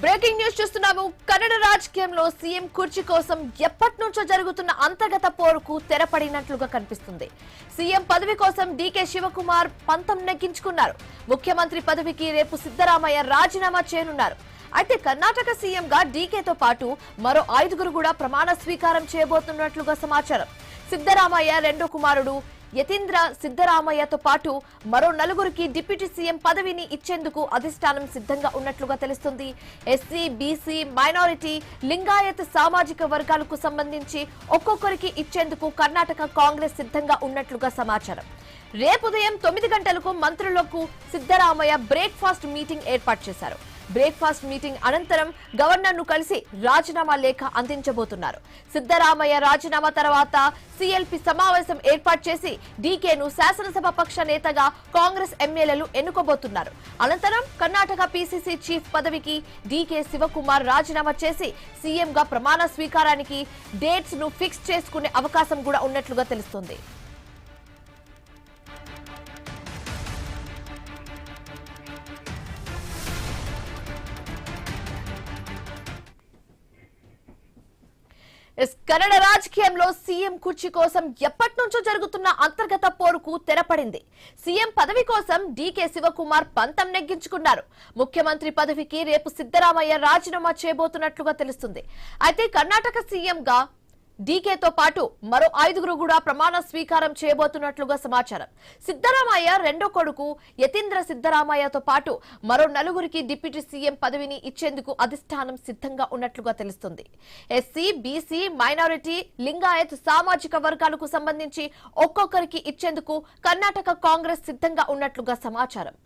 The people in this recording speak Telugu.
బ్రేకింగ్ న్యూస్ చూస్తున్నాము. కన్నడ రాజకీయంలో సీఎం కుర్చీ కోసం ఎప్పటి నుంచో జరుగుతున్న అంతర్గత పోరుకు తెరపడినట్లుగా కనిపిస్తుంది. సీఎం పదవి కోసం డీకే శివకుమార్ పంతం నెగ్గించుకున్నారు. ముఖ్యమంత్రి పదవికి రేపు సిద్ధరామయ్య రాజీనామా చేయనున్నారు. అయితే కర్ణాటక సీఎం గా డీకేతో పాటు మరో 5గురు కూడా ప్రమాణ స్వీకారం చేయబోతున్నట్లుగా సమాచారం. సిద్ధరామయ్య రెండో కుమారుడు యతీంద్ర సిద్ధరామయ్యతో పాటు మరో 4గురికి డిప్యూటీ సీఎం పదవిని ఇచ్చేందుకు అధిష్టానం సిద్ధంగా ఉన్నట్లుగా తెలుస్తుంది. ఎస్సీ, బీసీ, మైనారిటీ, లింగాయత్ సామాజిక వర్గాలకు సంబంధించి ఒక్కొక్కరికి ఇచ్చేందుకు కర్ణాటక కాంగ్రెస్ సిద్ధంగా ఉన్నట్లుగా సమాచారం. రేపు ఉదయం 9 గంటలకు మంత్రులకు సిద్ధరామయ్య బ్రేక్ఫాస్ట్ మీటింగ్ ఏర్పాటు చేశారు. బ్రేక్ఫాస్ట్ మీటింగ్ అనంతరం గవర్నర్ ను కలిసి రాజీనామా లేఖ అందించబోతున్నారు. సిద్ధరామయ్య రాజీనామా తర్వాత సీఎల్పీ సమావేశం ఏర్పాటు చేసి డీకేను శాసనసభ పక్ష నేతగా కాంగ్రెస్ ఎమ్మెల్యేలు ఎన్నుకోబోతున్నారు. అనంతరం కర్ణాటక పీసీసీ చీఫ్ పదవికి డీకే శివకుమార్ రాజీనామా చేసి సీఎం గా ప్రమాణ స్వీకారానికి డేట్స్ ను ఫిక్స్ చేసుకునే అవకాశం కూడా ఉన్నట్లుగా తెలుస్తోంది. కన్నడ రాజకీయంలో సీఎం కుర్చీ కోసం ఎప్పటి నుంచో జరుగుతున్న అంతర్గత పోరుకు తెరపడింది. సీఎం పదవి కోసం డీకే శివకుమార్ పంతం నెగ్గించుకున్నారు. ముఖ్యమంత్రి పదవికి రేపు సిద్ధరామయ్య రాజీనామా చేయబోతున్నట్లుగా తెలుస్తుంది. అయితే కర్ణాటక సీఎం గా డీకేతో పాటు మరో 5గురు కూడా ప్రమాణ స్వీకారం చేయబోతున్నట్లుగా సమాచారం. సిద్ధరామయ్య రెండో కొడుకు యతీంద్ర సిద్ధరామయ్యతో పాటు మరో 4గురికి డిప్యూటీ సీఎం పదవిని ఇచ్చేందుకు అధిష్టానం సిద్ధంగా ఉన్నట్లుగా తెలుస్తుంది. ఎస్సీ, బీసీ, మైనారిటీ, లింగాయత్ సామాజిక వర్గాలకు సంబంధించి ఒక్కొక్కరికి ఇచ్చేందుకు కర్ణాటక కాంగ్రెస్ సిద్ధంగా ఉన్నట్లుగా సమాచారం.